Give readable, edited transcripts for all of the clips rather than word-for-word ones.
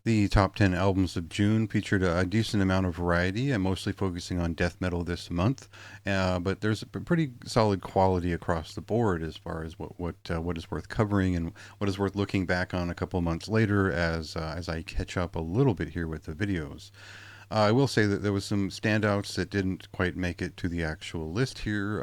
The top 10 albums of June featured a decent amount of variety. I'm mostly focusing on death metal this month, but there's a pretty solid quality across the board as far as what is worth covering and what is worth looking back on a couple of months later as I catch up a little bit here with the videos. I will say that there was some standouts that didn't quite make it to the actual list here.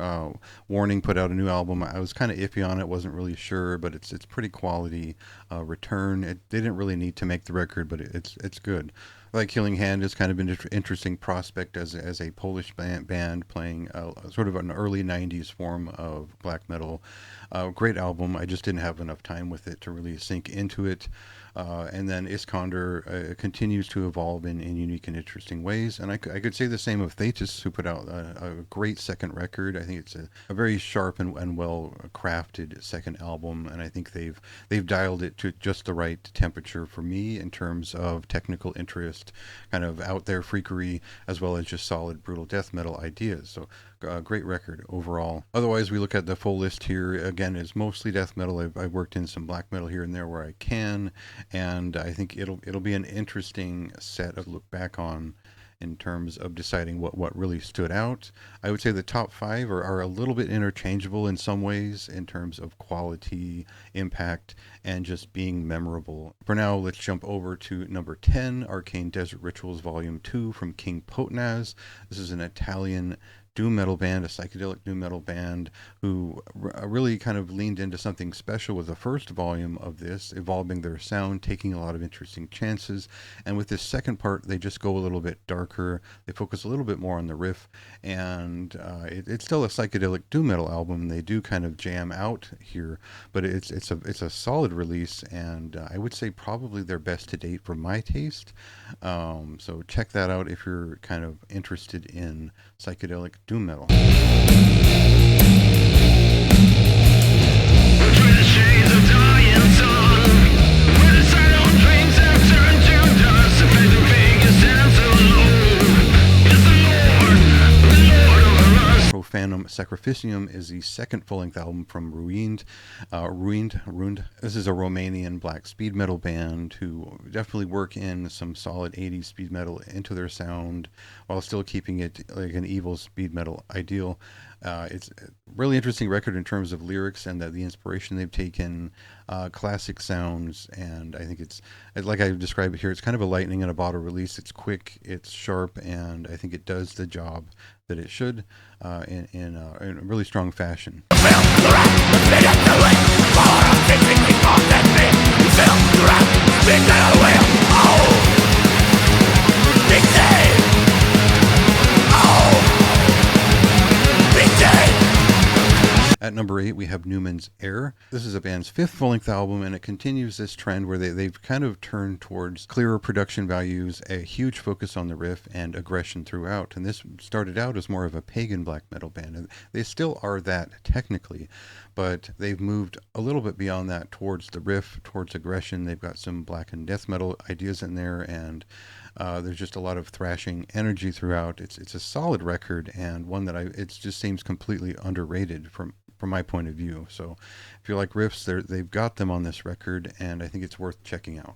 Warning put out a new album. I was kind of iffy on it, wasn't really sure, but it's pretty quality. Return. They didn't really need to make the record, but it's good. Like Killing Hand is kind of an interesting prospect as a Polish band playing sort of an early '90s form of black metal. Great album. I just didn't have enough time with it to really sink into it. And then Iskander continues to evolve in unique and interesting ways. And I could say the same of Thetis, who put out a great second record. I think it's a very sharp and well crafted second album. And I think they've dialed it to just the right temperature for me in terms of technical interest, kind of out there freakery, as well as just solid brutal death metal ideas. So great record overall. Otherwise, we look at the full list here. Again, it's mostly death metal. I've worked in some black metal here and there where I can, and I think it'll be an interesting set of look back on in terms of deciding what really stood out. I would say the top five are a little bit interchangeable in some ways in terms of quality, impact, and just being memorable. For now, let's jump over to number 10, Arcane Desert Rituals Volume 2 from King Potnaz. This is an Italian doom metal band, a psychedelic doom metal band who really kind of leaned into something special with the first volume of this, evolving their sound, taking a lot of interesting chances. And with this second part, they just go a little bit darker. They focus a little bit more on the riff, and it's still a psychedelic doom metal album. They do kind of jam out here, but it's a solid release, and I would say probably their best to date for my taste. So check that out if you're kind of interested in psychedelic doom metal. Profanum Sacrificium is the second full-length album from Ruined. Ruined. This is a Romanian black speed metal band who definitely work in some solid 80s speed metal into their sound while still keeping it like an evil speed metal ideal. It's a really interesting record in terms of lyrics and the inspiration they've taken, classic sounds, and I think it's like I described it here. It's kind of a lightning in a bottle release. It's quick, it's sharp, and I think it does the job that it should in a really strong fashion. At number 8, we have Newman's Air. This is a band's fifth full-length album, and it continues this trend where they've kind of turned towards clearer production values, a huge focus on the riff, and aggression throughout. And this started out as more of a pagan black metal band, and they still are that technically, but they've moved a little bit beyond that towards the riff, towards aggression. They've got some black and death metal ideas in there, and there's just a lot of thrashing energy throughout. It's a solid record, and one that it just seems completely underrated from my point of view. So if you like riffs, they've got them on this record, and I think it's worth checking out.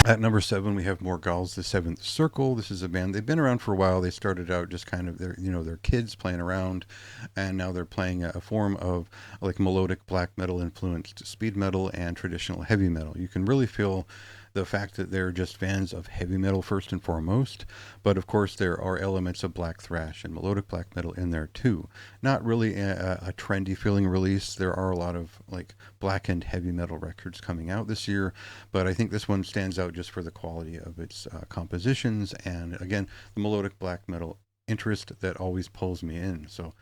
At number 7, we have Morgals, The Seventh Circle. This is a band. They've been around for a while. They started out just kind of they're kids playing around, and now they're playing a form of like melodic black metal influenced speed metal and traditional heavy metal. You can really feel the fact that they're just fans of heavy metal first and foremost, but of course there are elements of black thrash and melodic black metal in there too. Not really a trendy feeling release. There are a lot of like blackened heavy metal records coming out this year, but I think this one stands out just for the quality of its compositions and again the melodic black metal interest that always pulls me in. So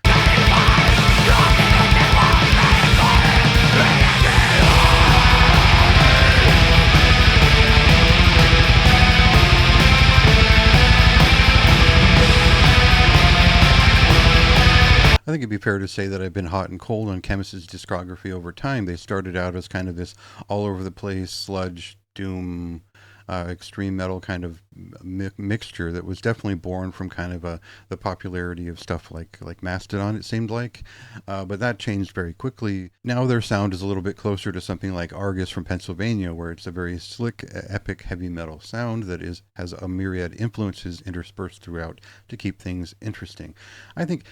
I think it'd be fair to say that I've been hot and cold on Chemist's discography over time. They started out as kind of this all over the place sludge, doom, extreme metal kind of mixture that was definitely born from kind of the popularity of stuff like Mastodon, it seemed like. But that changed very quickly. Now their sound is a little bit closer to something like Argus from Pennsylvania, where it's a very slick, epic heavy metal sound that has a myriad influences interspersed throughout to keep things interesting. I think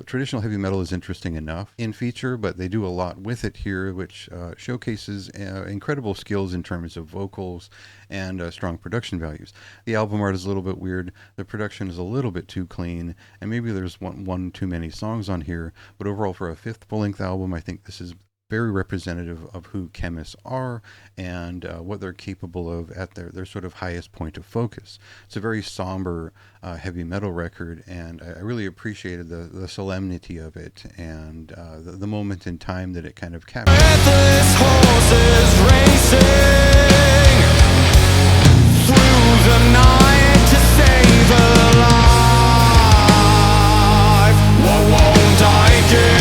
traditional heavy metal is interesting enough in feature, but they do a lot with it here, which showcases incredible skills in terms of vocals and strong production values. The album art is a little bit weird. The production is a little bit too clean, and maybe there's one too many songs on here. But overall, for a fifth full-length album, I think this is very representative of who Chemists are and what they're capable of at their sort of highest point of focus. It's a very somber heavy metal record, and I really appreciated the solemnity of it and the moment in time that it kind of captured. Breathless horses racing through the night to save a life. What won't I give?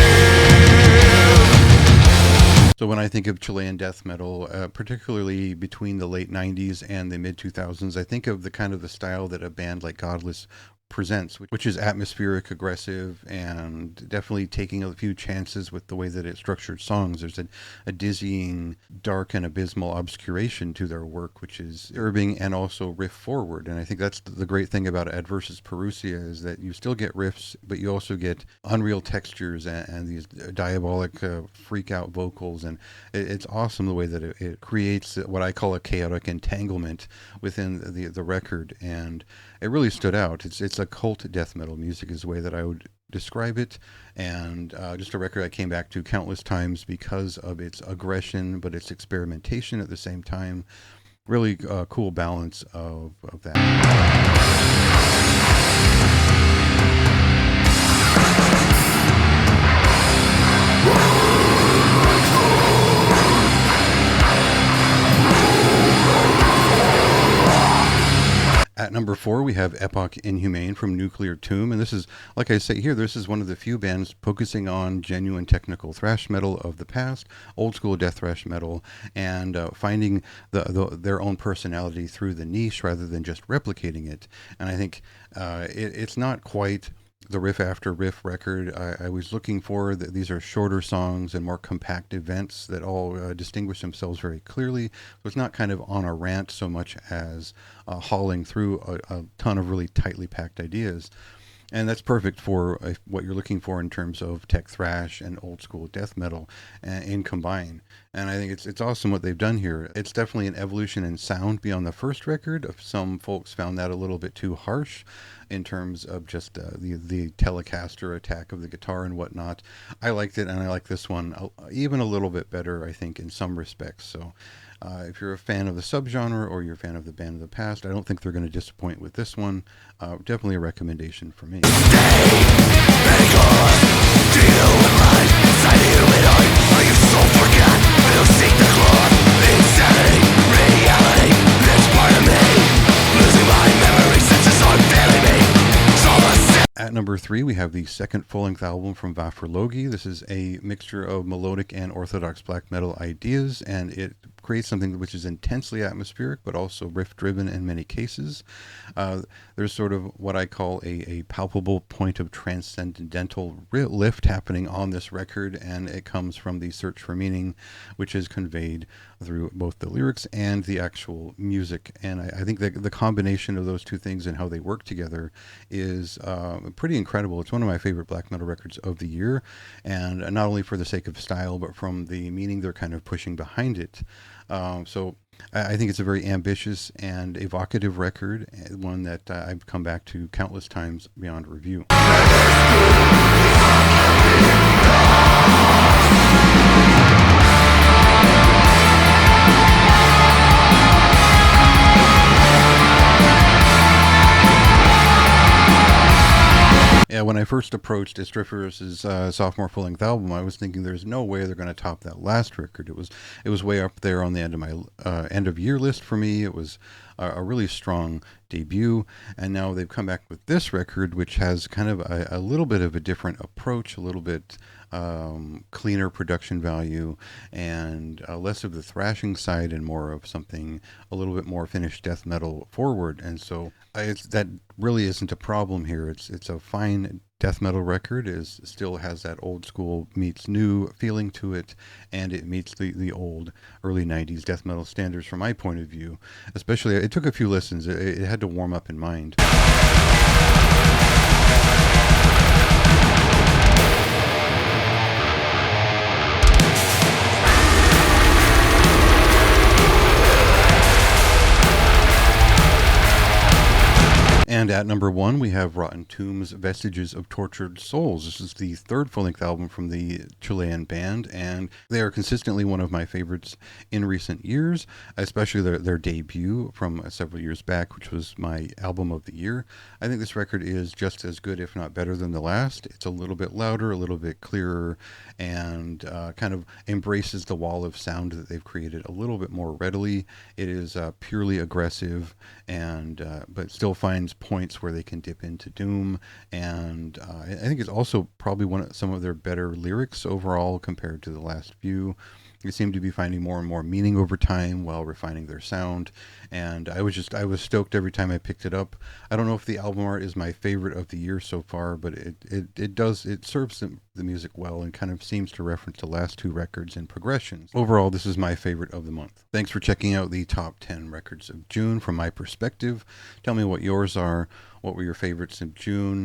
So when I think of Chilean death metal, particularly between the late 90s and the mid 2000s, I think of the style that a band like Godless presents, which is atmospheric, aggressive, and definitely taking a few chances with the way that it structured songs. There's a dizzying, dark, and abysmal obscuration to their work, which is disturbing and also riff forward. And I think that's the great thing about Adversus Parousia is that you still get riffs, but you also get unreal textures and these diabolic freak out vocals. And it's awesome the way that it creates what I call a chaotic entanglement within the record. And it really stood out. It's a cult death metal music is the way that I would describe it, and just a record I came back to countless times because of its aggression, but its experimentation at the same time. Really cool balance of that. At number 4, we have Epoch Inhumane from Nuclear Tomb, and this is, like I say here, this is one of the few bands focusing on genuine technical thrash metal of the past, old school death thrash metal, and finding their own personality through the niche rather than just replicating it. And I think it's not quite the riff after riff record I was looking for. These are shorter songs and more compact events that all distinguish themselves very clearly. So it's not kind of on a rant so much as hauling through a ton of really tightly packed ideas. And that's perfect for what you're looking for in terms of tech thrash and old school death metal in combine. And I think it's awesome what they've done here. It's definitely an evolution in sound beyond the first record. Some folks found that a little bit too harsh in terms of just the Telecaster attack of the guitar and whatnot. I liked it, and I like this one even a little bit better, I think, in some respects. So if you're a fan of the subgenre or you're a fan of the band of the past, I don't think they're going to disappoint with this one. Definitely a recommendation for me. At number 3, we have the second full-length album from Vaporlogi. This is a mixture of melodic and orthodox black metal ideas, and it creates something which is intensely atmospheric, but also riff-driven in many cases. There's sort of what I call a palpable point of transcendental lift happening on this record, and it comes from the search for meaning, which is conveyed through both the lyrics and the actual music. And I think that the combination of those two things and how they work together is pretty incredible. It's one of my favorite black metal records of the year, and not only for the sake of style, but from the meaning they're kind of pushing behind it. So I think it's a very ambitious and evocative record, one that I've come back to countless times beyond review. Yeah, when I first approached Estriferous' sophomore full-length album, I was thinking there's no way they're going to top that last record. It was way up there on the end of my end of year list for me. It was a really strong debut. And now they've come back with this record, which has kind of a little bit of a different approach, a little bit cleaner production value, and less of the thrashing side and more of something a little bit more finished death metal forward. And so that really isn't a problem here. It's a fine death metal record. Is still has that old school meets new feeling to it, and it meets the old early 90s death metal standards from my point of view. Especially, it took a few listens. It had to warm up in mind. And at number 1, we have Rotten Tomb's Vestiges of Tortured Souls. This is the third full-length album from the Chilean band, and they are consistently one of my favorites in recent years, especially their debut from several years back, which was my album of the year. I think this record is just as good, if not better, than the last. It's a little bit louder, a little bit clearer, and kind of embraces the wall of sound that they've created a little bit more readily. It is purely aggressive, and but still finds points where they can dip into doom, and I think it's also probably some of their better lyrics overall compared to the last few. They seem to be finding more and more meaning over time while refining their sound, and I was stoked every time I picked it up. I don't know if the album art is my favorite of the year so far, but it serves the music well and kind of seems to reference the last two records in progressions. Overall, this is my favorite of the month. Thanks for checking out the top 10 records of June from my perspective. Tell me what yours are. What were your favorites of June?